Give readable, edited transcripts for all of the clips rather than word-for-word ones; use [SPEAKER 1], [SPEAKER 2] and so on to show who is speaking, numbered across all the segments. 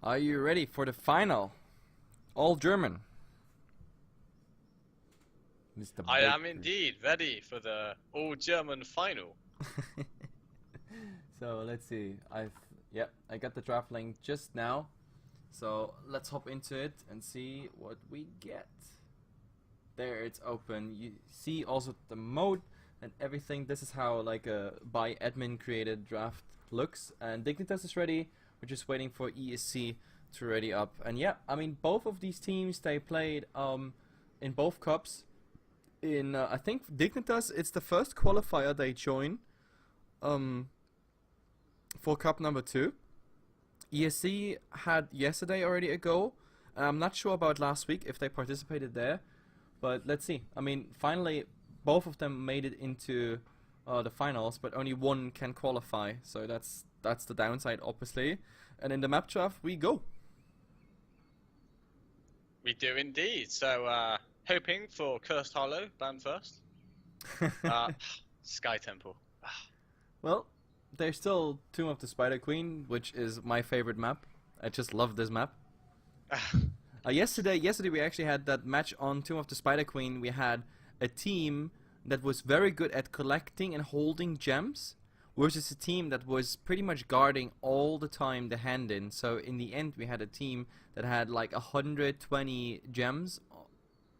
[SPEAKER 1] Are you ready for the final? All German. Mr.
[SPEAKER 2] I am
[SPEAKER 1] Baker.
[SPEAKER 2] indeed ready for the all-German final.
[SPEAKER 1] So let's see. I got the draft link just now. So let's hop into it and see what we get. There, it's open. You see also the mode and everything. This is how like a by admin created draft looks. And Dignitas is ready. We're just waiting for ESC to ready up. And yeah, I mean both of these teams, they played in both cups. In I think Dignitas, it's the first qualifier they join for cup number 2. ESC had yesterday already a go. I'm not sure about last week if they participated there, but let's see. I mean, finally, both of them made it into the finals, but only one can qualify, so that's the downside, obviously. And in the map draft, we go.
[SPEAKER 2] We do indeed. So, hoping for Cursed Hollow banned first. Sky Temple.
[SPEAKER 1] Well, there's still Tomb of the Spider Queen, which is my favorite map. I just love this map. Yesterday we actually had that match on Tomb of the Spider Queen. We had a team that was very good at collecting and holding gems, versus a team that was pretty much guarding all the time the hand in. So in the end, we had a team that had like 120 gems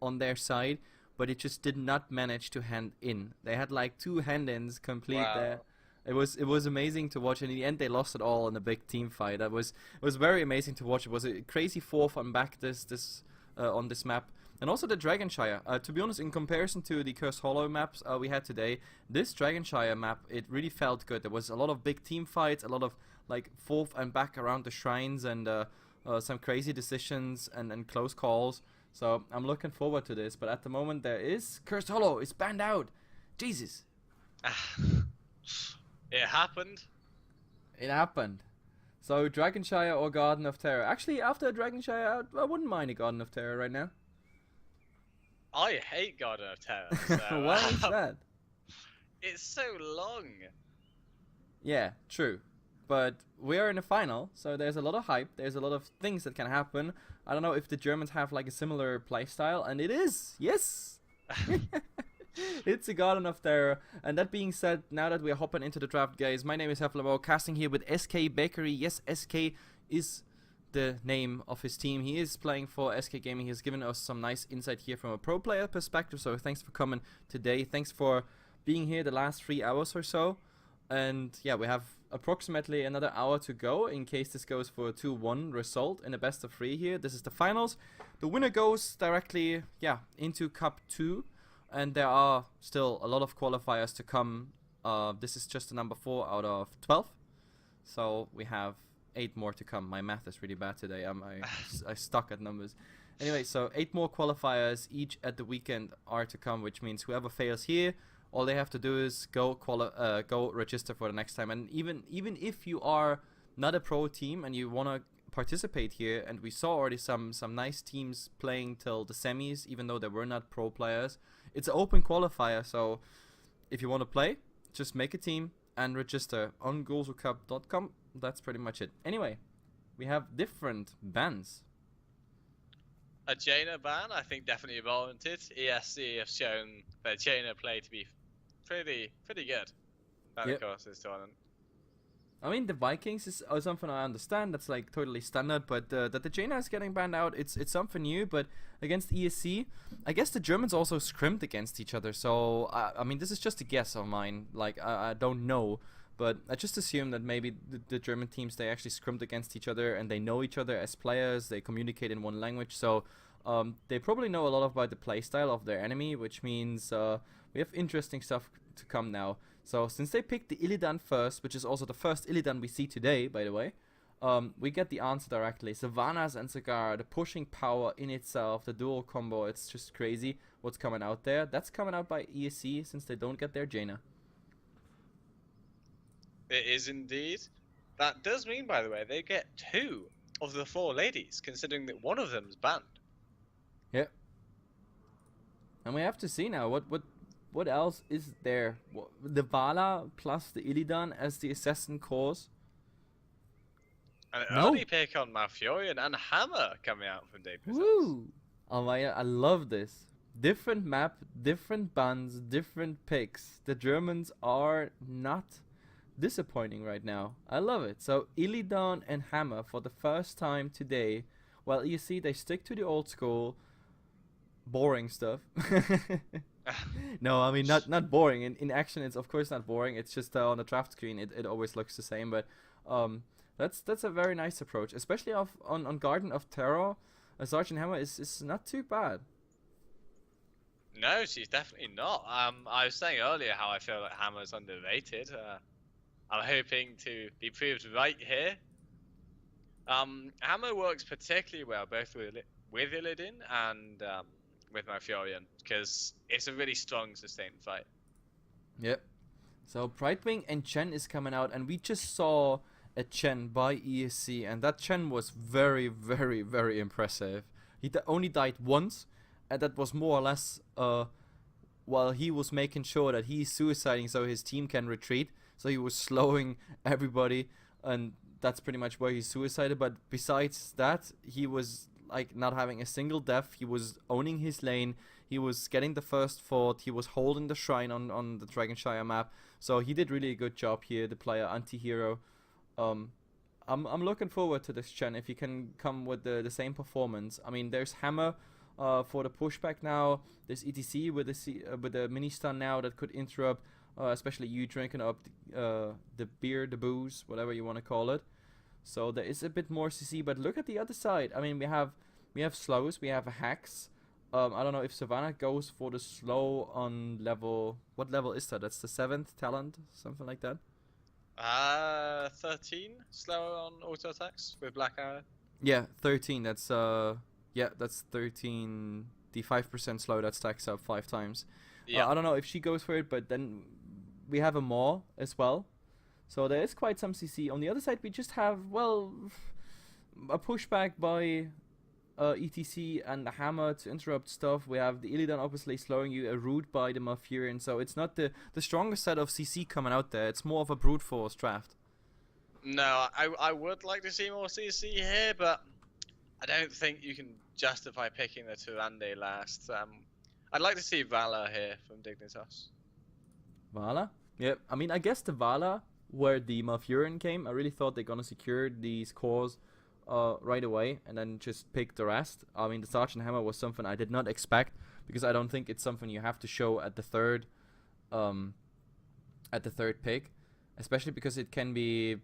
[SPEAKER 1] on their side, but it just did not manage to hand in. They had like 2 hand-ins complete there. It was amazing to watch, and in the end they lost it all in a big team fight. It was very amazing to watch. It was a crazy fourth on back on this map, and also the Dragonshire. To be honest, in comparison to the Cursed Hollow maps we had today, this Dragonshire map, it really felt good. There was a lot of big team fights, a lot of like forth and back around the shrines, and some crazy decisions and close calls. So I'm looking forward to this. But at the moment, there is Cursed Hollow. It's banned out. Jesus.
[SPEAKER 2] It happened.
[SPEAKER 1] It happened. So Dragonshire or Garden of Terror. Actually, after Dragonshire, I wouldn't mind a Garden of Terror right now.
[SPEAKER 2] I hate Garden of Terror. So,
[SPEAKER 1] Why is that?
[SPEAKER 2] It's so long.
[SPEAKER 1] Yeah, true. But we are in a final, so there's a lot of hype. There's a lot of things that can happen. I don't know if the Germans have like a similar playstyle, and it is. Yes. It's a Garden of Terror. And that being said, now that we're hopping into the draft, guys, my name is Heflamo, casting here with SK Bakery. Yes, SK is the name of his team. He is playing for SK Gaming. He has given us some nice insight here from a pro player perspective, so thanks for coming today. Thanks for being here the last 3 hours or so. And yeah, we have approximately another hour to go in case this goes for a 2-1 result in a best of 3 here. This is the finals. The winner goes directly, into Cup 2. And there are still a lot of qualifiers to come. This is just the number 4 out of 12. So we have 8 more to come. My math is really bad today. I stuck at numbers. Anyway, so 8 more qualifiers each at the weekend are to come, which means whoever fails here, all they have to do is go register for the next time. And even if you are not a pro team and you want to participate here, and we saw already some nice teams playing till the semis, even though they were not pro players. It's an open qualifier, so if you want to play, just make a team and register on Gosugamers.com. That's pretty much it. Anyway, we have different bans.
[SPEAKER 2] A Jaina ban, I think, definitely warranted. ESC have shown their Jaina play to be pretty good. Of course, this tournament.
[SPEAKER 1] I mean, the Vikings is something I understand. That's like totally standard, but that the Jaina is getting banned out, it's something new. But against ESC, I guess the Germans also scrimped against each other. So I mean, this is just a guess of mine. Like I don't know, but I just assume that maybe the German teams, they actually scrimped against each other and they know each other as players. They communicate in one language, so they probably know a lot about the playstyle of their enemy, which means we have interesting stuff to come now. So since they picked the Illidan first, which is also the first Illidan we see today, by the way, we get the answer directly. Sylvanas and Cigar, the pushing power in itself, the dual combo, it's just crazy what's coming out there. That's coming out by ESC since they don't get their Jaina.
[SPEAKER 2] It is indeed. That does mean, by the way, they get 2 of the 4 ladies, considering that one of them's banned.
[SPEAKER 1] Yeah. And we have to see now what else is there. The Vala plus the Illidan as the assassin cores.
[SPEAKER 2] An
[SPEAKER 1] No.
[SPEAKER 2] early pick on Malfurion and Hammer coming out from Dignitas.
[SPEAKER 1] Woo! Oh my, I love this. Different map, different bans, different picks. The Germans are not disappointing right now. I love it. So Illidan and Hammer for the first time today. Well, you see, they stick to the old school, boring stuff. No, I mean not boring. In action, it's of course not boring. It's just on the draft screen, it always looks the same. But that's a very nice approach, especially on Garden of Terror. Sergeant Hammer is not too bad.
[SPEAKER 2] No, she's definitely not. I was saying earlier how I feel like Hammer's underrated. I'm hoping to be proved right here. Hammer works particularly well both with Illidan and with Malfurion, because it's a really strong sustained fight.
[SPEAKER 1] Yep. So Brightwing and Chen is coming out, and we just saw a Chen by ESC, and that Chen was very, very, very impressive. He only died once, and that was more or less while he was making sure that he's suiciding so his team can retreat. So he was slowing everybody, and that's pretty much where he suicided. But besides that, he was like not having a single death. He was owning his lane. He was getting the first fort. He was holding the shrine on the Dragonshire map. So he did really a good job here, the player anti-hero. I'm looking forward to this Chen if he can come with the same performance. I mean, there's Hammer for the pushback now. There's ETC with the mini stun now that could interrupt, especially you drinking up the beer, the booze, whatever you want to call it. So there is a bit more CC, but look at the other side. I mean, we have slows, we have hacks. I don't know if Savannah goes for the slow on level. What level is that? That's the 7th talent, something like that.
[SPEAKER 2] 13 slower on auto attacks with Black Arrow.
[SPEAKER 1] Yeah, 13. That's that's 13. The 5% slow that stacks up 5 times.
[SPEAKER 2] Yeah.
[SPEAKER 1] I don't know if she goes for it, but then we have a Maw as well. So there is quite some CC. On the other side, we just have, well, a pushback by ETC and the Hammer to interrupt stuff. We have the Illidan obviously slowing you, a root by the Malfurion. So it's not the strongest set of CC coming out there. It's more of a brute force draft.
[SPEAKER 2] No, I would like to see more CC here, but I don't think you can justify picking the Tyrande last. I'd like to see Vala here from Dignitas.
[SPEAKER 1] Vala? Yep. I mean, I guess the Vala where the Malfurion came, I really thought they're gonna secure these cores right away and then just pick the rest. I mean, the Sergeant Hammer was something I did not expect, because I don't think it's something you have to show at the third pick, especially because it can be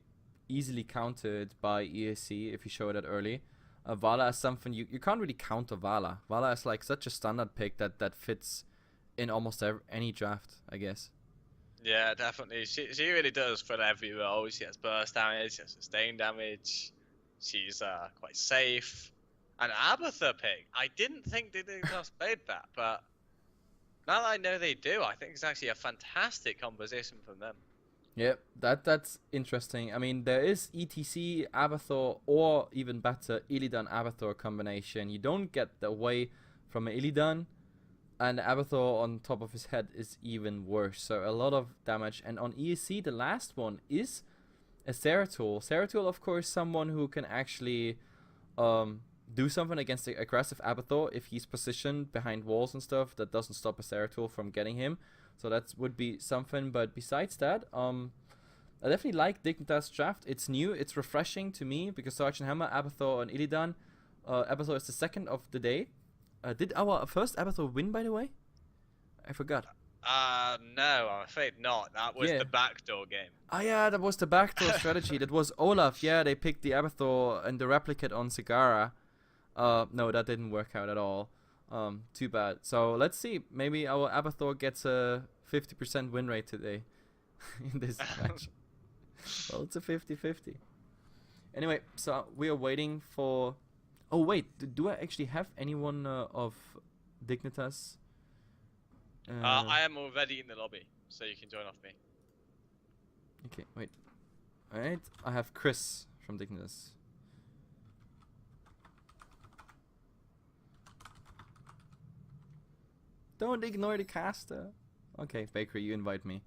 [SPEAKER 1] easily countered by ESC if you show it early. Vala is something you can't really counter Vala. Vala is like such a standard pick that fits in almost any draft, I guess.
[SPEAKER 2] Yeah, definitely. She really does fit every role. She has burst damage, she has sustained damage. She's quite safe. An Abatha pick. I didn't think Dignitas played that, but now that I know they do, I think it's actually a fantastic composition from them.
[SPEAKER 1] Yep, that's interesting. I mean, there is ETC, Abathor, or even better, Illidan Abathor combination. You don't get the away from an Illidan, and Abathor on top of his head is even worse. So a lot of damage. And on ESC, the last one is a Zeratul. Zeratul, of course, someone who can actually do something against the aggressive Abathor if he's positioned behind walls and stuff. That doesn't stop a Zeratul from getting him. So that would be something. But besides that, I definitely like Dignitas draft. It's new, it's refreshing to me, because Sergeant Hammer, Abathor, and Illidan. Abathor is the second of the day. Did our first Abathor win, by the way? I forgot.
[SPEAKER 2] No, I'm afraid not. That was the backdoor game.
[SPEAKER 1] Ah, yeah, that was the backdoor strategy. That was Olaf. Yeah, they picked the Abathor and the replicate on Sigara. No, that didn't work out at all. Too bad. So let's see. Maybe our Abathor gets a 50% win rate today in this match. Well, it's a 50-50. Anyway, so we are waiting for... Oh, wait. Do I actually have anyone of Dignitas?
[SPEAKER 2] I am already in the lobby, so you can join off me.
[SPEAKER 1] Okay, wait. Alright, I have Chris from Dignitas. Don't ignore the caster. Okay, Baker, you invite me.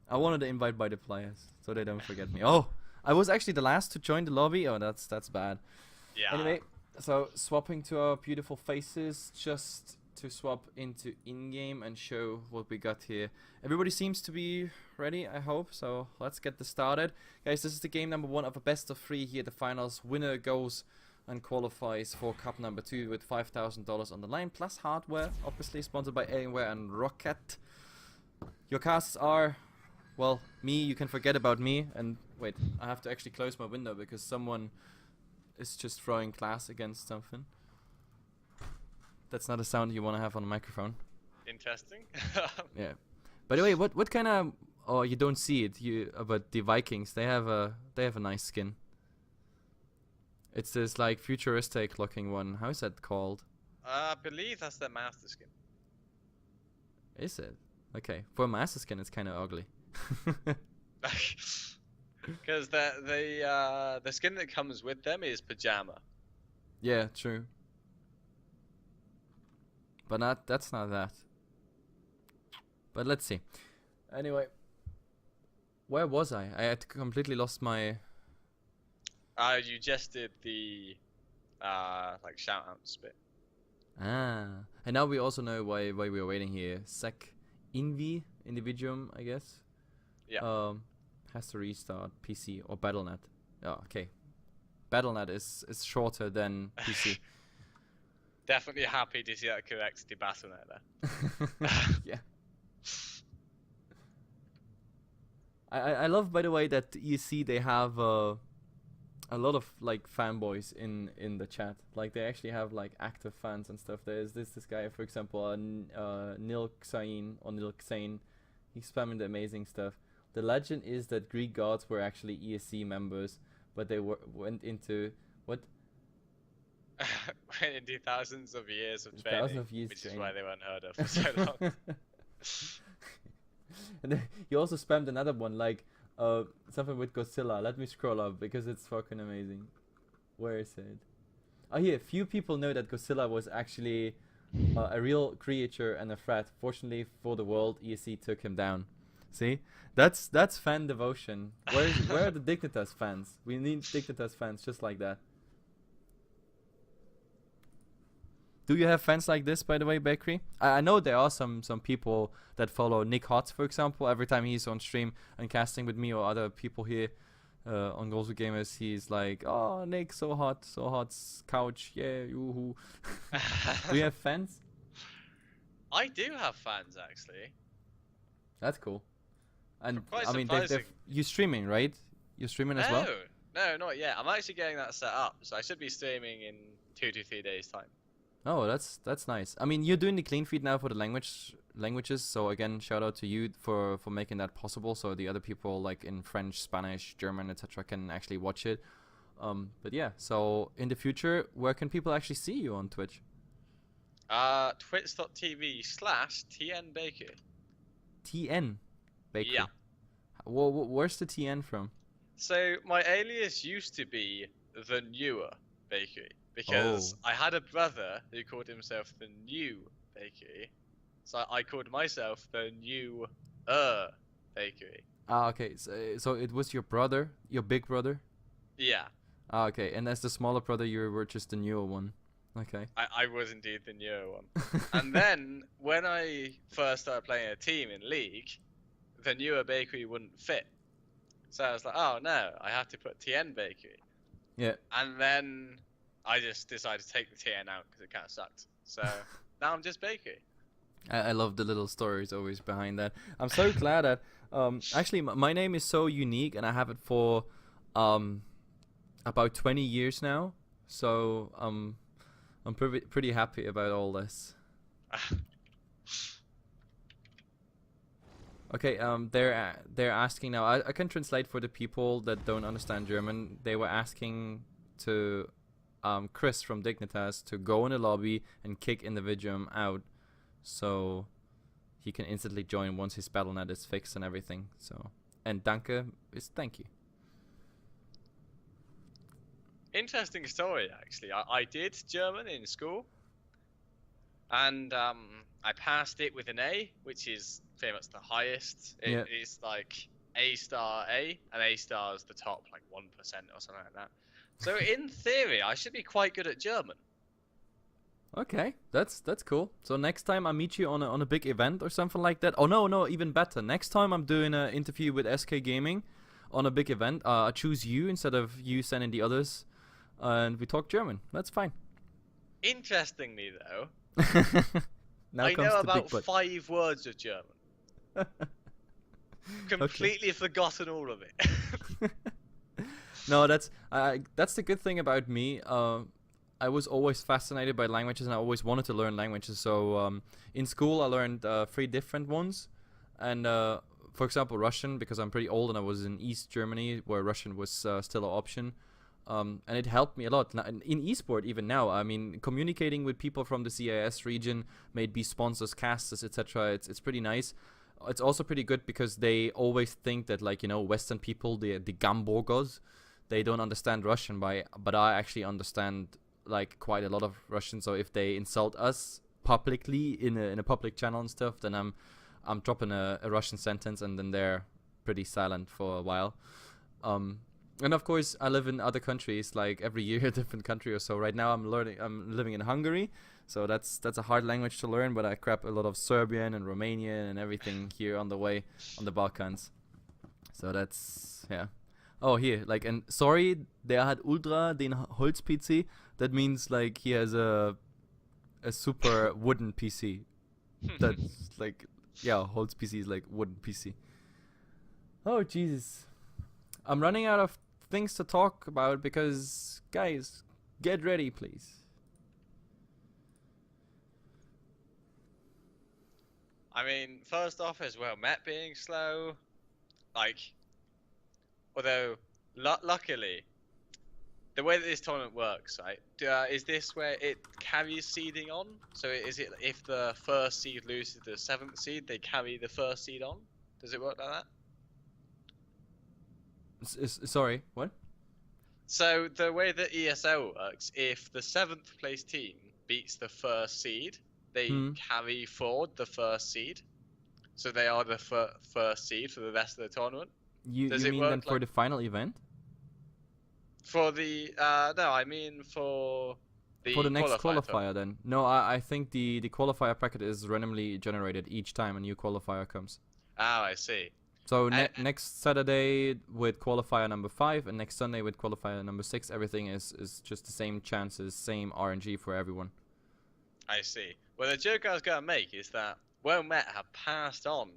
[SPEAKER 1] I wanted to invite by the players, so they don't forget me. Oh, I was actually the last to join the lobby. Oh, that's bad.
[SPEAKER 2] Yeah.
[SPEAKER 1] Anyway, so swapping to our beautiful faces just to swap into in-game and show what we got here. Everybody seems to be ready, I hope, so let's get this started. Guys, this is the game number 1 of a best of 3 here, the finals. Winner goes and qualifies for cup number 2 with $5,000 on the line, plus hardware, obviously sponsored by Alienware and Rocket. Your casts are, well, me, you can forget about me, and wait, I have to actually close my window because someone is just throwing glass against something. That's not a sound you want to have on a microphone.
[SPEAKER 2] Interesting.
[SPEAKER 1] Yeah. By the way, what kind of? Oh, you don't see it. But the Vikings, they have a nice skin. It's this like futuristic looking one. How is that called?
[SPEAKER 2] I believe that's their master skin.
[SPEAKER 1] Is it? Okay. For a master skin, it's kind of ugly.
[SPEAKER 2] Because the skin that comes with them is pajama.
[SPEAKER 1] Yeah, true. But that's not that. But let's see. Anyway, where was I? I had completely lost my.
[SPEAKER 2] You just did the like shout outs bit.
[SPEAKER 1] Ah, and now we also know why we were waiting here. Sec individuum, I guess.
[SPEAKER 2] Yeah.
[SPEAKER 1] Has to restart PC or BattleNet. Oh, okay. BattleNet is shorter than PC.
[SPEAKER 2] Definitely happy to see that corrects the BattleNet there.
[SPEAKER 1] Yeah. I love, by the way, that ESC they have a lot of like fanboys in the chat. Like they actually have like active fans and stuff. There's this guy, for example, Nilksain or Nilksain. He's spamming the amazing stuff. The legend is that Greek gods were actually ESC members, but they went into what?
[SPEAKER 2] Went into thousands of years of training,
[SPEAKER 1] Thousands of years
[SPEAKER 2] which
[SPEAKER 1] training.
[SPEAKER 2] is why they weren't heard of for so long.
[SPEAKER 1] And then he also spammed another one, like something with Godzilla. Let me scroll up because it's fucking amazing. Where is it? Oh, here. Few people know that Godzilla was actually a real creature and a threat. Fortunately for the world, ESC took him down. See, that's fan devotion. Where are the Dignitas fans? We need Dignitas fans just like that. Do you have fans like this, by the way, Bakery? I know there are some people that follow Nick Hotz, for example. Every time he's on stream and casting with me or other people here on Gosugamers, he's like, "Oh, Nick, so hot, couch, yeah, yoo-hoo." Do you have fans?
[SPEAKER 2] I do have fans actually.
[SPEAKER 1] That's cool. And
[SPEAKER 2] Quite
[SPEAKER 1] I mean,
[SPEAKER 2] surprising.
[SPEAKER 1] you streaming, right? You're streaming as well?
[SPEAKER 2] No, not yet. I'm actually getting that set up, so I should be streaming in 2 to 3 days time.
[SPEAKER 1] Oh, that's nice. I mean, you're doing the clean feed now for the languages. So again, shout out to you for making that possible. So the other people like in French, Spanish, German, etc. can actually watch it. But yeah. So in the future, where can people actually see you on Twitch?
[SPEAKER 2] Twitch.tv/TNBakery.
[SPEAKER 1] TN Bakery.
[SPEAKER 2] Yeah.
[SPEAKER 1] Where's the TN from?
[SPEAKER 2] So my alias used to be the Newer Bakery. Because I had a brother who called himself the New Bakery, so I called myself the New Bakery.
[SPEAKER 1] Ah, okay. So it was your brother, your big brother.
[SPEAKER 2] Yeah.
[SPEAKER 1] Ah, okay. And as the smaller brother, you were just the newer one. Okay.
[SPEAKER 2] I was indeed the newer one. And then when I first started playing a team in League, the Newer Bakery wouldn't fit. So I was like, oh no, I have to put TN Bakery.
[SPEAKER 1] Yeah.
[SPEAKER 2] And then I just decided to take the TN out because it kind of sucked. So now I'm just Bakery.
[SPEAKER 1] I love the little stories always behind that. I'm so glad that actually my name is so unique and I have it for about 20 years now. So I'm pretty happy about all this. Okay, they're asking now. I can translate for the people that don't understand German. They were asking to Chris from Dignitas to go in the lobby and kick Individuum out, so he can instantly join once his BattleNet is fixed and everything. So, and danke is thank you.
[SPEAKER 2] Interesting story, actually. I did German in school, and I passed it with an A, which is pretty much the highest. It's like A star A, and A star is the top like 1% or something like that. So in theory, I should be quite good at German.
[SPEAKER 1] Okay, that's cool. So next time I meet you on a big event or something like that. Oh no, even better. Next time I'm doing an interview with SK Gaming on a big event, I choose you instead of you sending the others, and we talk German. That's fine.
[SPEAKER 2] Interestingly, though,
[SPEAKER 1] Now
[SPEAKER 2] I
[SPEAKER 1] comes
[SPEAKER 2] know
[SPEAKER 1] the big
[SPEAKER 2] about
[SPEAKER 1] but.
[SPEAKER 2] 5 words of German. Completely forgotten all of it.
[SPEAKER 1] No, that's the good thing about me. I was always fascinated by languages, and I always wanted to learn languages. So in school, I learned 3 different ones, and for example, Russian, because I'm pretty old and I was in East Germany where Russian was still an option. And it helped me a lot. In esport, even now, I mean, communicating with people from the CIS region, may it be sponsors, casters, etc. It's pretty nice. It's also pretty good because they always think that, like, Western people, the Gamborgos, they don't understand Russian, but I actually understand like quite a lot of Russian. So if they insult us publicly in a public channel and stuff, then I'm dropping a Russian sentence, and then they're pretty silent for a while. And of course, I live in other countries, like every year a different country or so. Right now, I'm living in Hungary, so that's a hard language to learn. But I grab a lot of Serbian and Romanian and everything here on the way on the Balkans. So that's, yeah. Oh, here, like, and sorry, der hat Ultra den Holz-PC. That means like he has a super wooden PC. That's like, yeah, Holz PC is like wooden PC. Oh Jesus, I'm running out of things to talk about because, guys, get ready, please.
[SPEAKER 2] I mean, first off, as well, Met being slow, like, although luckily, the way that this tournament works, right? Is this where it carries seeding on? So is it if the first seed loses the 7th seed, they carry the first seed on? Does it work like that?
[SPEAKER 1] Sorry, what?
[SPEAKER 2] So the way that ESL works, if the 7th place team beats the first seed, they carry forward the first seed. So they are the first seed for the rest of the tournament.
[SPEAKER 1] Does you mean then for the final event?
[SPEAKER 2] For the no, I mean for
[SPEAKER 1] the next qualifier then. No, I think the qualifier packet is randomly generated each time a new qualifier comes.
[SPEAKER 2] Ah, I see.
[SPEAKER 1] So next Saturday with qualifier number 5 and next Sunday with qualifier number 6, everything is just the same chances, same RNG for everyone.
[SPEAKER 2] I see. Well, the joke I was going to make is that Met have passed on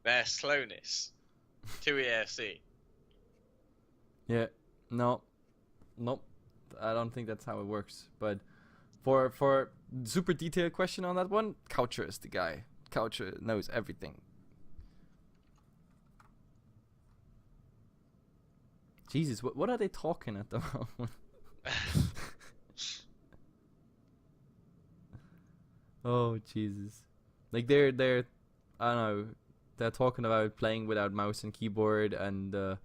[SPEAKER 2] their slowness to ESC.
[SPEAKER 1] Yeah, nope. I don't think that's how it works. But for super detailed question on that one, Coucher is the guy. Coucher knows everything. Jesus, what are they talking at the moment? Oh Jesus! Like they're I don't know. They're talking about playing without mouse and keyboard, and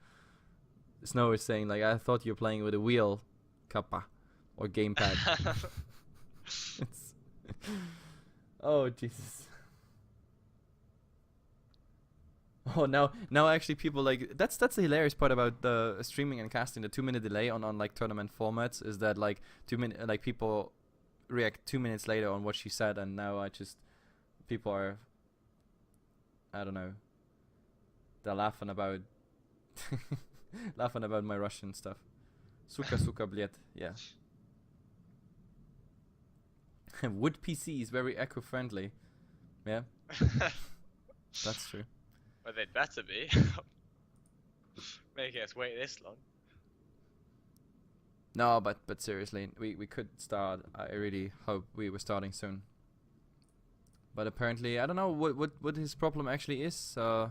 [SPEAKER 1] Snow is saying like, I thought you were playing with a wheel, kappa, or gamepad. It's oh Jesus. Oh, now actually people like that's the hilarious part about the streaming and casting. The 2-minute delay on like tournament formats is that like 2 minute like people react 2 minutes later on what she said, and now people are, I don't know, they're laughing about laughing about my Russian stuff. Suka bled, yeah. Wood PC is very eco-friendly. Yeah, that's true.
[SPEAKER 2] Well, they'd better be. Making us wait this long.
[SPEAKER 1] No, but seriously, we could start. I really hope we were starting soon. But apparently, I don't know what his problem actually is. I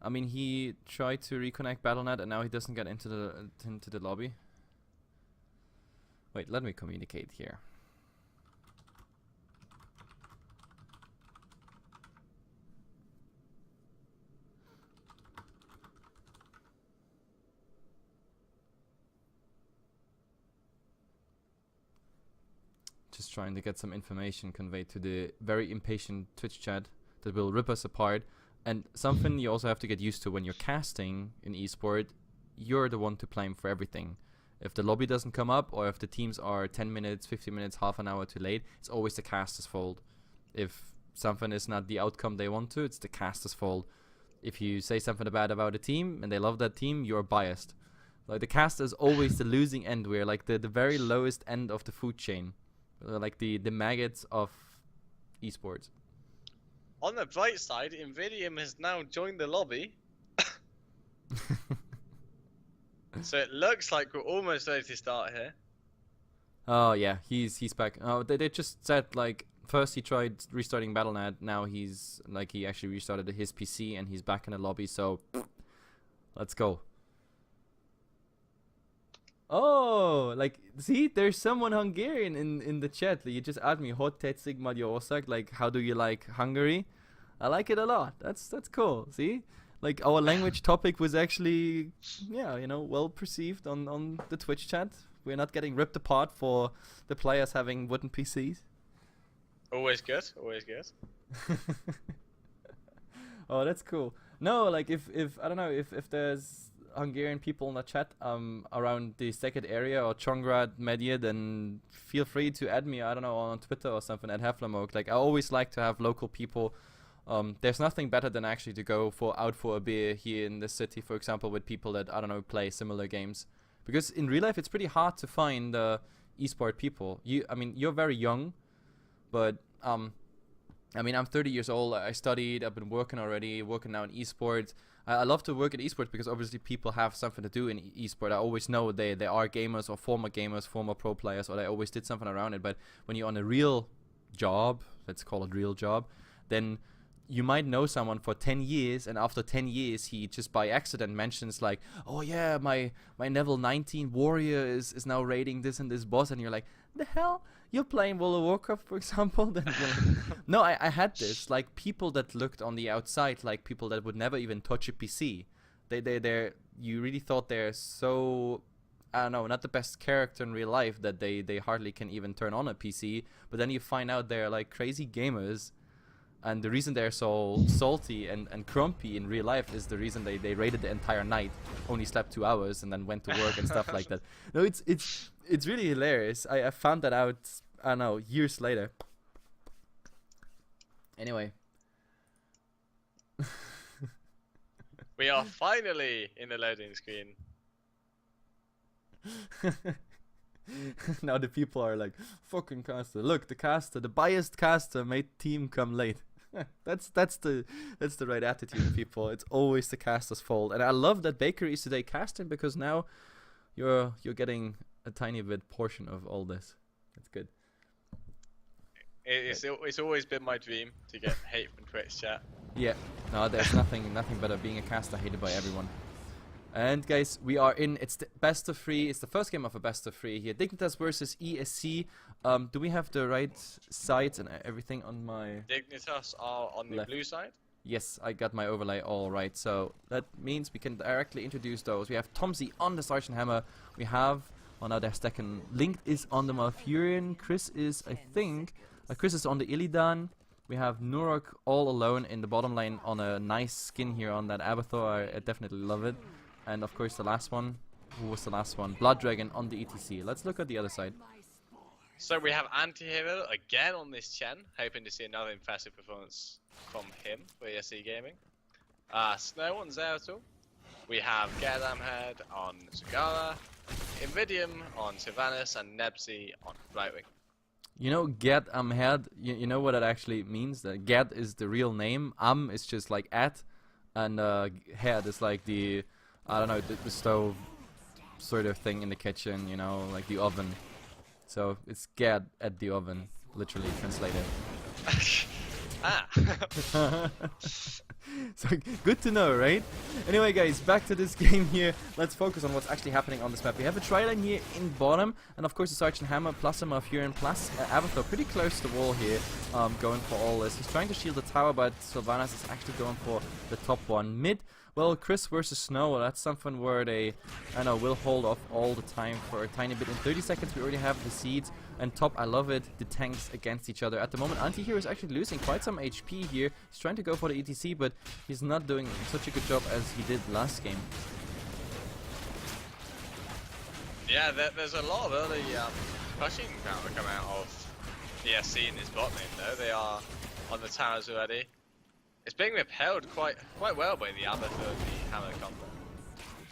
[SPEAKER 1] mean, he tried to reconnect Battle.net and now he doesn't get into the lobby. Wait, let me communicate here. Just trying to get some information conveyed to the very impatient Twitch chat that will rip us apart. And something you also have to get used to when you're casting in esport, you're the one to blame for everything. If the lobby doesn't come up, or if the teams are 10 minutes, 15 minutes, half an hour too late, it's always the caster's fault. If something is not the outcome they want to, it's the caster's fault. If you say something bad about a team and they love that team, you're biased. Like the caster is always the losing end. We're like the very lowest end of the food chain. Like the maggots of esports.
[SPEAKER 2] On the bright side, Invidium has now joined the lobby. So it looks like we're almost ready to start here.
[SPEAKER 1] Oh yeah, he's back. Oh, they just said like first he tried restarting Battle.net. Now he's like he actually restarted his PC and he's back in the lobby. So let's go. Oh, like see, there's someone Hungarian in the chat. You just add me Hot Tetszik Magyarország. Like, how do you like Hungary? I like it a lot. That's cool. See, like our language topic was actually, yeah, you know, well perceived on the Twitch chat. We're not getting ripped apart for the players having wooden PCs.
[SPEAKER 2] Always good. Always good.
[SPEAKER 1] Oh, that's cool. No, like if I don't know if there's Hungarian people in the chat around the Second area or Csongrád Media, then feel free to add me, I don't know, on Twitter or something at Heflamok. Like I always like to have local people. There's nothing better than actually to go out for a beer here in the city, for example, with people that, I don't know, play similar games. Because in real life it's pretty hard to find esport people. I mean, you're very young, but I mean, I'm 30 years old. I studied. I've been working now in esports. I love to work at esports because obviously people have something to do in esports. I always know they are gamers or former pro players, or they always did something around it. But when you're on a real job, let's call it real job, then you might know someone for 10 years, and after 10 years he just by accident mentions like, oh yeah, my level 19 warrior is now raiding this and this boss, and you're like, the hell? You're playing World of Warcraft, for example? Then no, I had this, like people that looked on the outside, like people that would never even touch a PC. They're you really thought they're so, I don't know, not the best character in real life, that they hardly can even turn on a PC. But then you find out they're like crazy gamers. And the reason they're so salty and grumpy in real life is the reason they raided the entire night, only slept 2 hours, and then went to work and stuff like that. No, it's really hilarious. I found that out, I don't know, years later. Anyway.
[SPEAKER 2] We are finally in the loading screen.
[SPEAKER 1] Now the people are like, fucking caster. Look, the biased caster made team come late. That's the right attitude, people. It's always the caster's fault. And I love that Bakery is today casting, because now you're getting a tiny bit portion of all this. That's good.
[SPEAKER 2] It's always been my dream to get hate from Twitch chat.
[SPEAKER 1] Yeah. No, there's nothing better being a caster hated by everyone. And guys, we are in. It's the best of 3. It's the first game of a best of 3 here. Dignitas versus ESC. Do we have the right sides and everything on my?
[SPEAKER 2] Dignitas are on the blue side.
[SPEAKER 1] Yes, I got my overlay all right. So that means we can directly introduce those. We have Tomzy on the Sergeant Hammer. We have, oh no, their second Linked is on the Malfurion. Chris is, I think, Chris is on the Illidan. We have Nurok all alone in the bottom lane on a nice skin here on that Abathur. I definitely love it. And of course the last one, who was the last one? Blood Dragon on the ETC. Let's look at the other side.
[SPEAKER 2] So we have Antihero again on this Chen, hoping to see another impressive performance from him for ESC Gaming. Snow on Zeratul. We have Gerdamhead on Zagara, Invidium on Sylvanas, and Nebsy on Brightwing.
[SPEAKER 1] You know, Gerdamhead, you know what that actually means? That Gerd is the real name, is just like at, and head is like the, I don't know, the stove sort of thing in the kitchen, you know, like the oven. So it's Gerd at the oven, literally translated. So good to know, right? Anyway guys, back to this game here. Let's focus on what's actually happening on this map. We have a tri-lane here in bottom, and of course the Sergeant Hammer plus a Malfurion plus Abathur pretty close to the wall here, going for all this. He's trying to shield the tower, but Sylvanas is actually going for the top one. Mid, Well, Chris versus Snow, that's something where they, I know, will hold off all the time for a tiny bit. In 30 seconds we already have the seeds, and top, I love it, the tanks against each other. At the moment, Anti-Hero is actually losing quite some HP here. He's trying to go for the ETC, but he's not doing such a good job as he did last game.
[SPEAKER 2] Yeah, there's a lot of early pushing power coming out of ESC in his bot lane though. They are on the towers already. It's being repelled quite well by the Abathur and the Hammer combo.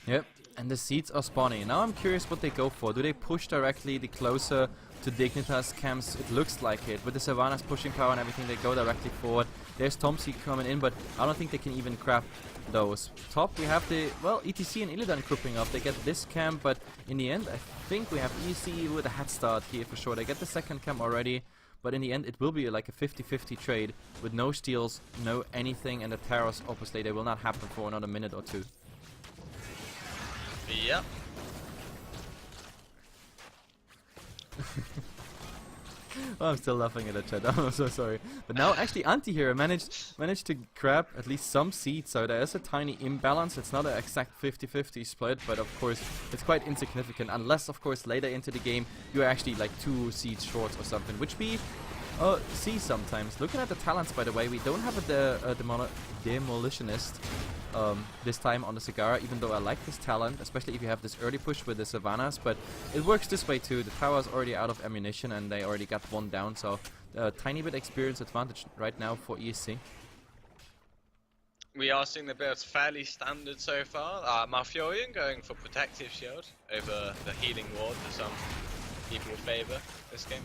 [SPEAKER 1] Yep, and the seeds are spawning. Now I'm curious what they go for. Do they push directly the closer to Dignitas camps? It looks like it. With the Savannah's pushing power and everything, they go directly forward. There's Tomsy coming in, but I don't think they can even grab those. Top, we have the, well, ETC and Illidan grouping up. They get this camp, but in the end, I think we have ESC with a head start here for sure. They get the second camp already. But in the end, it will be like a 50-50 trade with no steals, no anything, and the Terrors, obviously, they will not happen for another minute or two.
[SPEAKER 2] Yep.
[SPEAKER 1] Oh, I'm still laughing at the chat. I'm so sorry. But now, actually, Anti-Hero managed to grab at least some seeds, so there is a tiny imbalance. It's not an exact 50-50 split, but of course, it's quite insignificant. Unless, of course, later into the game, you're actually like 2 seeds short or something, which we see sometimes. Looking at the talents, by the way, we don't have a Demolitionist this time on the Sagara, even though I like this talent, especially if you have this early push with the Savannahs, but it works this way too. The tower's already out of ammunition and they already got one down, so tiny bit experience advantage right now for ESC.
[SPEAKER 2] We are seeing the builds fairly standard so far. Malfurion going for Protective Shield over the Healing Ward that some people favour this game.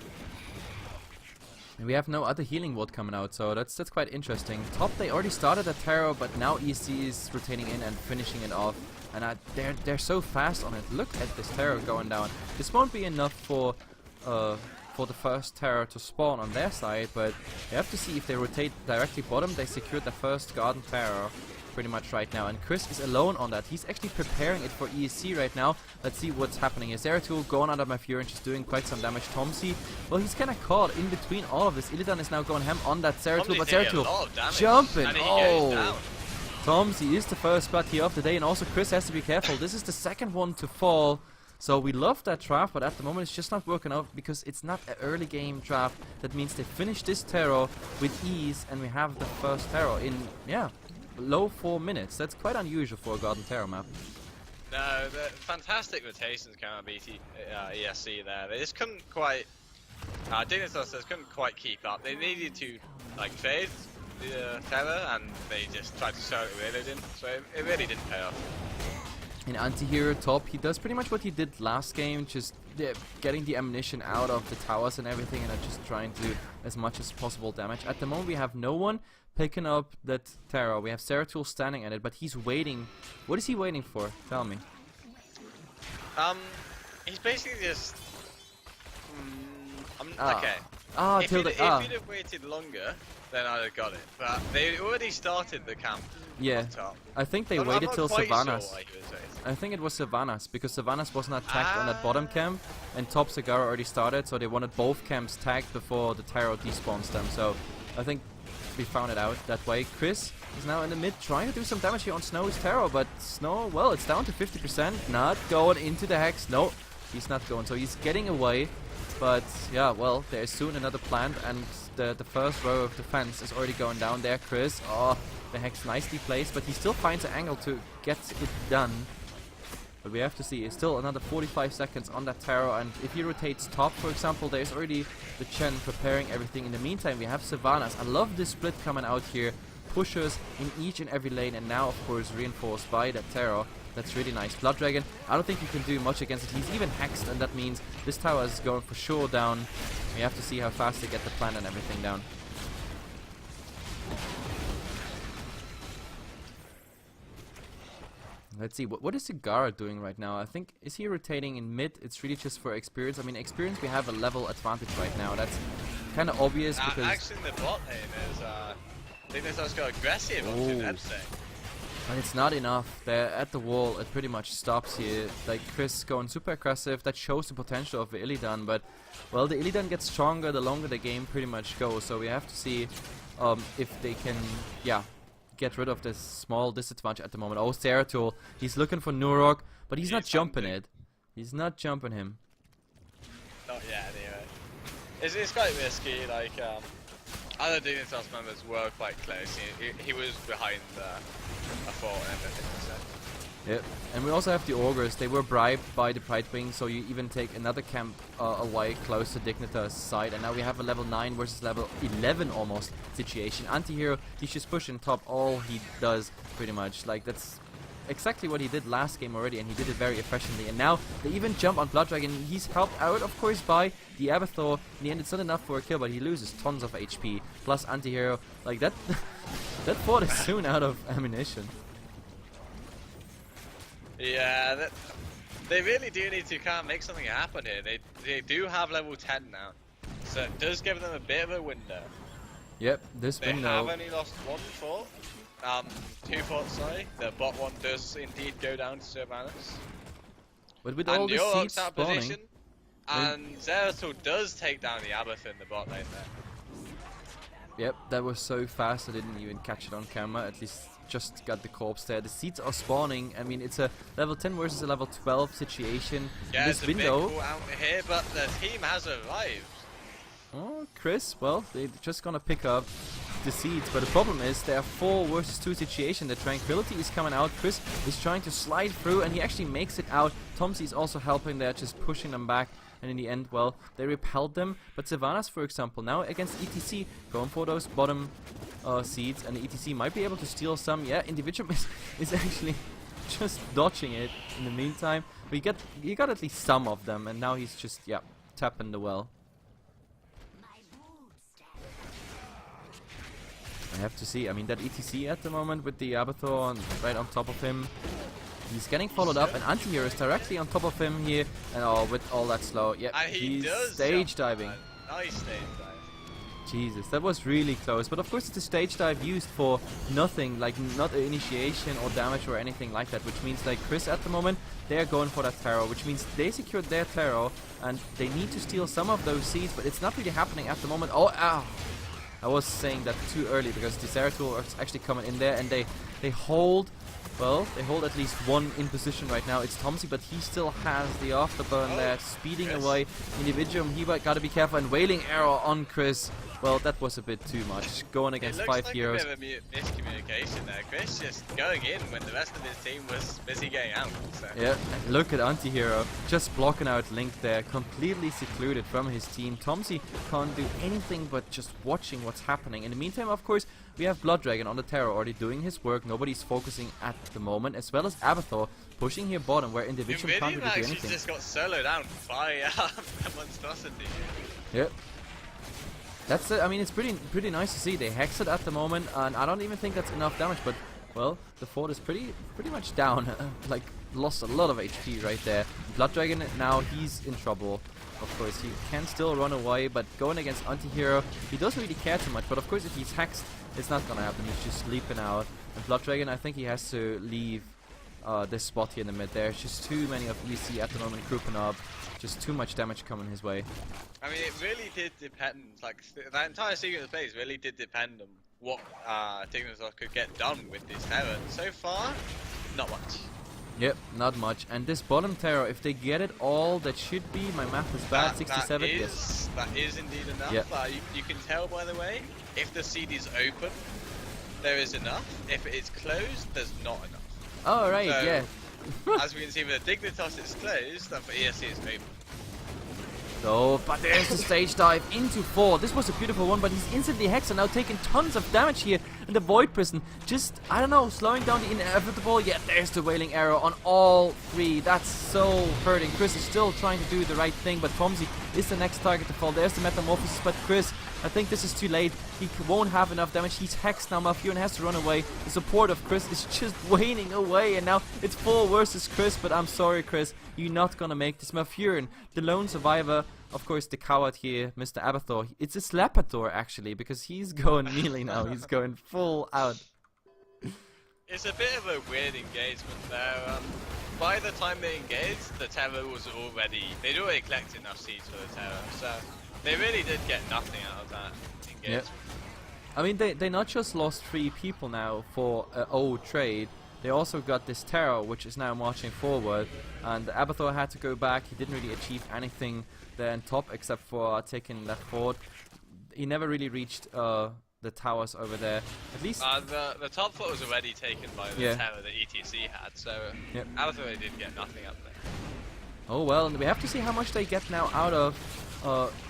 [SPEAKER 1] And we have no other healing ward coming out, so that's quite interesting. Top, they already started a Terror, but now ESC is rotating in and finishing it off. And they're so fast on it. Look at this Terror going down. This won't be enough for the first Terror to spawn on their side, but you have to see if they rotate directly bottom. They secured the first Garden Terror pretty much right now, and Chris is alone on that. He's actually preparing it for ESC right now. Let's see what's happening here. Zeratul going under my Fury and she's doing quite some damage. Tomsy, well, he's kind of caught in between all of this. Illidan is now going ham on that Zeratul, but Zeratul jumping. Oh, Tomsy is the first blood here of the day, and also Chris has to be careful. This is the second one to fall. So we love that draft, but at the moment it's just not working out because it's not an early game draft. That means they finish this Terror with ease, and we have the first Terror in, yeah, low 4 minutes. That's quite unusual for a Garden Terror map.
[SPEAKER 2] No, the fantastic rotations came out of ESC there. They just couldn't quite. Dignitas just couldn't quite keep up. They needed to like fade the Terror, and they just tried to show it really didn't. So it really didn't pay off.
[SPEAKER 1] In Anti-Hero top, he does pretty much what he did last game, just getting the ammunition out of the towers and everything, and just trying to do as much as possible damage. At the moment we have no one picking up that Terror. We have Zeratul standing at it, but he's waiting. What is he waiting for? Tell me.
[SPEAKER 2] He's basically just. Okay. If he'd have waited longer, then I'd have got it. But they already started the camp.
[SPEAKER 1] Yeah,
[SPEAKER 2] on top.
[SPEAKER 1] I think they waited till Savannahs. I think it was Savannahs, because Savannahs was not tagged on that bottom camp, and top Sagara already started, so they wanted both camps tagged before the Terror despawns them. So I think we found it out that way. Chris is now in the mid trying to do some damage here on Snow's Terror, but Snow, well, it's down to 50%. Not going into the Hex. No, he's not going. So he's getting away. But yeah, well, there's soon another plant, and the first row of defense is already going down there. Chris, oh, the Hex nicely placed, but he still finds an angle to get it done. But we have to see, it's still another 45 seconds on that Terror, and if he rotates top, for example, there's already the Chen preparing everything. In the meantime, we have Savannahs. I love this split coming out here. Pushers in each and every lane, and now, of course, reinforced by that Terror. That's really nice. Blood Dragon, I don't think you can do much against it. He's even hexed, and that means this tower is going for sure down. We have to see how fast they get the plant and everything down. Let's see, what is Sagara doing right now? I think, is he rotating in mid? It's really just for experience. I mean, experience, we have a level advantage right now. That's kind of obvious because...
[SPEAKER 2] Actually, in the bot lane is, Dignitas go aggressive onto Epstein.
[SPEAKER 1] And it's not enough. They're at the wall. It pretty much stops here. Like Chris going super aggressive. That shows the potential of the Illidan. But, well, the Illidan gets stronger the longer the game pretty much goes. So we have to see if they can, yeah, get rid of this small disadvantage at the moment. Oh, Zeratul, he's looking for Nurok, but he's not jumping it. He's not jumping him.
[SPEAKER 2] Not yet, anyway. It's quite risky. Like other Dignitas members were quite close. He was behind a fort and everything. So.
[SPEAKER 1] Yep, and we also have the Augurs. They were bribed by the Pridewing, so you even take another camp away close to Dignitas' side. And now we have a level 9 versus level 11 almost situation. Anti-hero, he's just pushing top all he does, pretty much. Like, that's exactly what he did last game already, and he did it very efficiently. And now they even jump on Blood Dragon. He's helped out, of course, by the Abathur. In the end, it's not enough for a kill, but he loses tons of HP. Plus anti-hero, like that, that fort is soon out of ammunition.
[SPEAKER 2] Yeah, they really do need to kind of make something happen here. They do have level 10 now, so it does give them a bit of a window.
[SPEAKER 1] Yep, this window.
[SPEAKER 2] They have only lost one fort. 2 forts, sorry. The bot one does indeed go down to Sylvanas.
[SPEAKER 1] But with all the seeds spawning,
[SPEAKER 2] position, and Zeratul does take down the Abathur in the bot lane there.
[SPEAKER 1] Yep, that was so fast I didn't even catch it on camera. At least just got the corpse there. The seeds are spawning. I mean, it's a level 10 versus a level 12 situation.
[SPEAKER 2] Yeah,
[SPEAKER 1] this
[SPEAKER 2] it's
[SPEAKER 1] window.
[SPEAKER 2] a bit cool out here, but the team has arrived.
[SPEAKER 1] Oh, Chris, well, they're just gonna pick up the seeds, but the problem is there are 4 versus 2 situation. The Tranquility is coming out. Chris is trying to slide through, and he actually makes it out. Tomsy is also helping there, just pushing them back. And in the end, well, they repelled them. But Sylvanas, for example, now against ETC, going for those bottom seeds, and the ETC might be able to steal some. Yeah, Individual is actually just dodging it in the meantime. But you got at least some of them, and now he's just, yeah, tapping the well. I have to see. I mean, that ETC at the moment with the Abathur right on top of him. He's getting followed up, and Anti-Hero is directly on top of him here, and with all that slow. Yeah, he's stage diving.
[SPEAKER 2] Nice stage dive.
[SPEAKER 1] Jesus, that was really close. But of course, it's a stage dive used for nothing, like not an initiation or damage or anything like that. Which means, like Chris at the moment, they're going for that Tarot, which means they secured their Tarot, and they need to steal some of those seeds, but it's not really happening at the moment. Oh, ow! I was saying that too early because the Zeratul is actually coming in there, and they hold. Well, they hold at least one in position right now. It's Tomsy, but he still has the afterburn there, speeding away. Individuum, he gotta be careful, and Wailing Arrow on Chris. Well, that was a bit too much. Going against 5 heroes.
[SPEAKER 2] It looks like a bit of a miscommunication there. Chris just going in when the rest of his team was busy getting out. So.
[SPEAKER 1] Yeah, and look at Anti-Hero, just blocking out Link there, completely secluded from his team. Tomsy can't do anything but just watching what's happening. In the meantime, of course, we have Blood Dragon on the Terror already doing his work. Nobody's focusing at the moment, as well as Abathur pushing here bottom, where Individual can't really do anything.
[SPEAKER 2] Just got soloed out by a monstrosity.
[SPEAKER 1] Yep. That's I mean, it's pretty nice to see. They hex it at the moment, and I don't even think that's enough damage. But well, the fort is pretty much down. Like lost a lot of HP right there. Blood Dragon now he's in trouble. Of course, he can still run away, but going against Anti-Hero, he doesn't really care too much. But of course, if he's hexed, it's not gonna happen. He's just sleeping out. And Blood Dragon, I think he has to leave this spot here in the mid. There's just too many of ESC at the moment grouping up. Just too much damage coming his way.
[SPEAKER 2] I mean, it really did depend. Like that entire sequence of plays really did depend on what Dignitas could get done with this Terror. So far, not much.
[SPEAKER 1] Yep, not much. And this bottom Terror, if they get it all, that should be, my math is bad, 67. Yes.
[SPEAKER 2] That is indeed enough.
[SPEAKER 1] Yep.
[SPEAKER 2] You can tell, by the way, if the seed is open, there is enough. If it is closed, there's not enough.
[SPEAKER 1] Oh, right,
[SPEAKER 2] so,
[SPEAKER 1] yeah.
[SPEAKER 2] as we can see with the Dignitas, it's closed, and for ESC, it's open.
[SPEAKER 1] So, but there's the stage dive into 4. This was a beautiful one, but he's instantly hexed and now taking tons of damage here. And the Void Prison just, I don't know, slowing down the inevitable. Yeah, there's the Wailing Arrow on all 3. That's so hurting. Chris is still trying to do the right thing, but Tomsy is the next target to fall. There's the Metamorphosis, but Chris, I think this is too late. He won't have enough damage. He's hexed now. Malfurion has to run away. The support of Chris is just waning away, and now it's 4 versus Chris, but I'm sorry, Chris. You're not gonna make this. Malfurion, the lone survivor. Of course, the coward here, Mr. Abathur. It's a Slapator, actually, because he's going melee now. He's going full out.
[SPEAKER 2] It's a bit of a weird engagement there. By the time they engaged, the Terror was already... They'd already collected enough seeds for the Terror, so they really did get nothing out of that engagement.
[SPEAKER 1] Yep. I mean, they not just lost 3 people now for an old trade, they also got this Terror, which is now marching forward, and Abathur had to go back. He didn't really achieve anything there on top except for taking that fort. He never really reached the towers over there. At least
[SPEAKER 2] the top fort was already taken by the Terror that ETC had, so Abathur did get nothing up there.
[SPEAKER 1] Oh well, we have to see how much they get now out of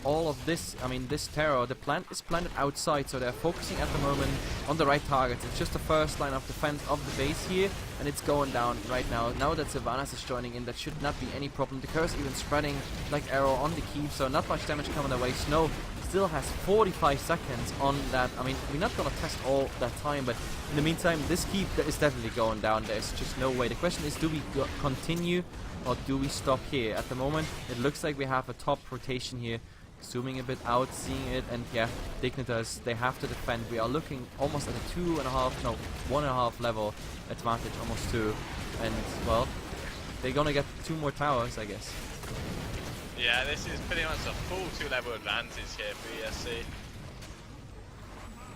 [SPEAKER 1] all of this. I mean, this Terror, the plant is planted outside, so they're focusing at the moment on the right targets. It's just the first line of defense of the base here, and it's going down right now. Now that Sylvanas is joining in, that should not be any problem. The curse even spreading like arrow on the keep, so not much damage coming away. Snow still has 45 seconds on that. I mean, we're not gonna test all that time, but in the meantime, this keep is definitely going down. There's just no way. The question is, do we continue or do we stop here? At the moment, it looks like we have a top rotation here. Zooming a bit out, seeing it, and yeah, Dignitas, they have to defend. We are looking almost at a 1.5 level advantage, almost 2. And, well, they're gonna get 2 more towers, I guess.
[SPEAKER 2] Yeah, this is pretty much a full 2-level advantage here for ESC.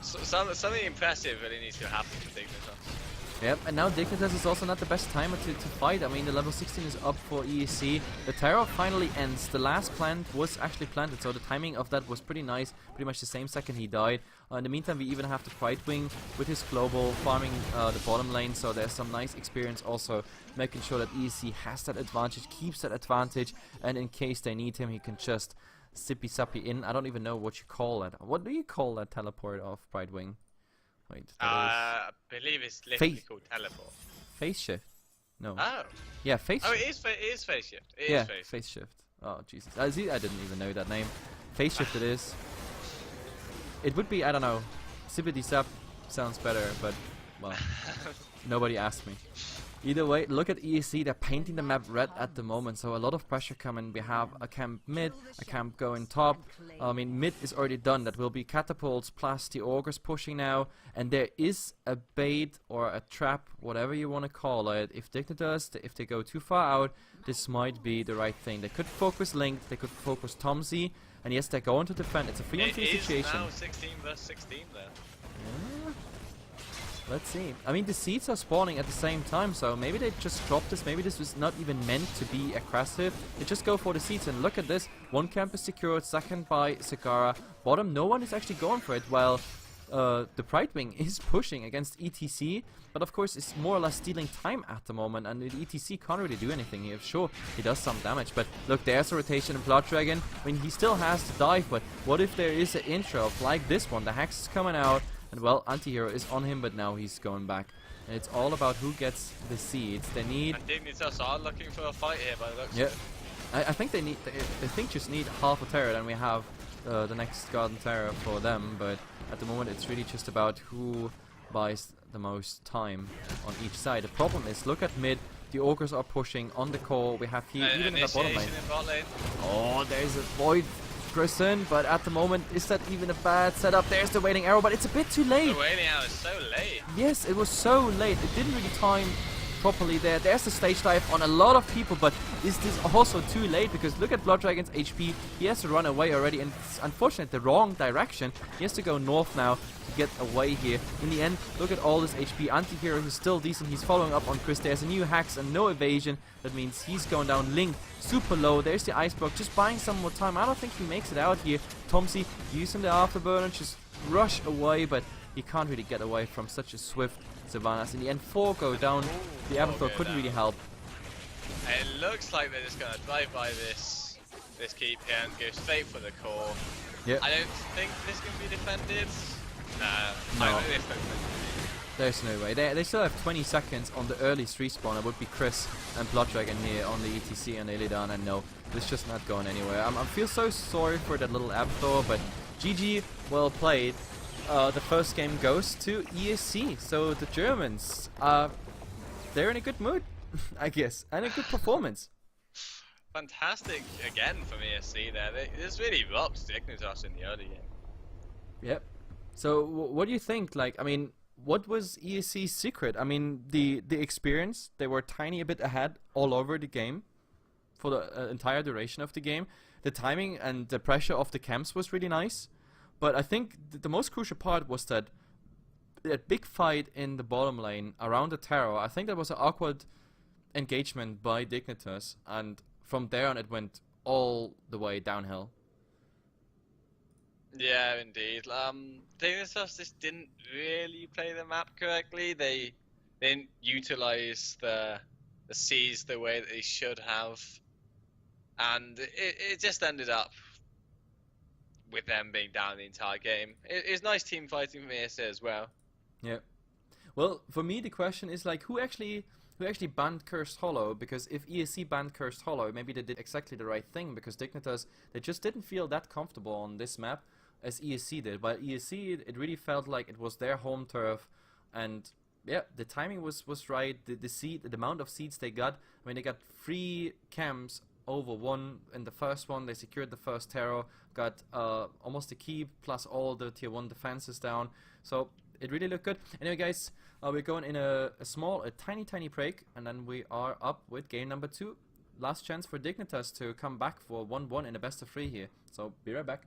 [SPEAKER 2] So, something impressive really needs to happen for Dignitas.
[SPEAKER 1] Yep, and now Dignitas is also not the best timer to fight. I mean, the level 16 is up for ESC. The Terror finally ends. The last plant was actually planted, so the timing of that was pretty nice. Pretty much the same second he died. In the meantime, we even have the Pride Wing with his global farming the bottom lane, so there's some nice experience also making sure that ESC has that advantage, keeps that advantage, and in case they need him, he can just sippy-sappy in. I don't even know what you call that. What do you call that teleport of Pride Wing? Wait,
[SPEAKER 2] I believe it's literally called teleport.
[SPEAKER 1] Phase shift? No.
[SPEAKER 2] Oh.
[SPEAKER 1] Yeah, phase shift.
[SPEAKER 2] Oh, it is phase shift. It
[SPEAKER 1] yeah,
[SPEAKER 2] is
[SPEAKER 1] phase shift. Oh, Jesus. I didn't even know that name. Phase shift it is. It would be, I don't know, Sippity Sap sounds better, but, well, nobody asked me. Either way, look at ESC, they're painting the map red at the moment, so a lot of pressure coming. We have a camp mid, a camp going top. I mean, mid is already done, that will be catapults plus the augers pushing now, and there is a bait or a trap, whatever you want to call it. If Dignitas, if they go too far out, this might be the right thing. They could focus Link, they could focus Tomsy, and yes, they're going to defend. It's a 3-on-3 situation.
[SPEAKER 2] It is now 16 vs 16 there.
[SPEAKER 1] Yeah. Let's see. I mean, the seeds are spawning at the same time, so maybe they just dropped this. Maybe this was not even meant to be aggressive. They just go for the seeds, and look at this. One camp is secured, second by Sagara. Bottom, no one is actually going for it, while the Pride Wing is pushing against ETC, but of course it's more or less stealing time at the moment, and the ETC can't really do anything here. Sure, he does some damage, but look, there's a rotation in Blood Dragon. I mean, he still has to dive, but what if there is an intro like this one? The Hex is coming out, and well, Anti-Hero is on him, but now he's going back. And it's all about who gets the seeds. They need...
[SPEAKER 2] And Dignitas are looking for a fight here by the looks
[SPEAKER 1] of it. I think they need... They think just need half a Terror, then we have the next Garden Terror for them, but at the moment it's really just about who buys the most time on each side. The problem is, look at mid, the Ogres are pushing on the core. We have here, even in the bottom lane. Oh, there's a Void Prison, but at the moment, is that even a bad setup? There's the waiting arrow, but it's a bit too late.
[SPEAKER 2] The waiting arrow is so late.
[SPEAKER 1] Yes, it was so late. It didn't really time properly there. There's the stage dive on a lot of people, but is this also too late? Because look at Blood Dragon's HP. He has to run away already, and it's unfortunately the wrong direction. He has to go north now to get away here. In the end, look at all this HP. Anti-Hero is still decent. He's following up on Chris. There's a new Hex and no evasion. That means he's going down. Link super low. There's the Ice Block, just buying some more time. I don't think he makes it out here. Tomsy using the Afterburner, just rush away, but he can't really get away from such a swift Sylvanas. In the end, 4 go down. The Abathur couldn't really help.
[SPEAKER 2] It looks like they're just going to drive by this keep here and go straight for the core.
[SPEAKER 1] Yep.
[SPEAKER 2] I don't think this can be defended.
[SPEAKER 1] No.
[SPEAKER 2] I think
[SPEAKER 1] There's no way. They still have 20 seconds on the earliest respawn. It would be Chris and Blood Dragon here on the ETC and Illidan, and no, this is just not going anywhere. I feel so sorry for that little Abathur, but GG, well played. The first game goes to ESC, so the Germans, they're in a good mood, I guess, and a good performance.
[SPEAKER 2] Fantastic again from ESC there. This really rocked Dignitas in the early game.
[SPEAKER 1] Yep. So what do you think? Like, I mean, what was ESC's secret? I mean, the experience. They were tiny a bit ahead all over the game for the entire duration of the game. The timing and the pressure of the camps was really nice. But I think the most crucial part was that big fight in the bottom lane around the tower. I think that was an awkward engagement by Dignitas, and from there on it went all the way downhill.
[SPEAKER 2] Yeah, indeed. Dignitas just didn't really play the map correctly. They didn't utilize the C's the way that they should have, and it just ended up with them being down the entire game. It's nice team fighting from ESC as well.
[SPEAKER 1] Yeah. Well, for me the question is like who actually banned Cursed Hollow, because if ESC banned Cursed Hollow, maybe they did exactly the right thing, because Dignitas, they just didn't feel that comfortable on this map as ESC did. But ESC, it really felt like it was their home turf, and yeah, the timing was right. The amount of seeds they got, I mean, they got 3 camps over 1 in the first one. They secured the first terror, got almost a keep plus all the tier 1 defenses down. So it really looked good. Anyway, guys, we're going in a tiny break, and then we are up with game number 2. Last chance for Dignitas to come back for 1-1 in a best of 3 here. So be right back.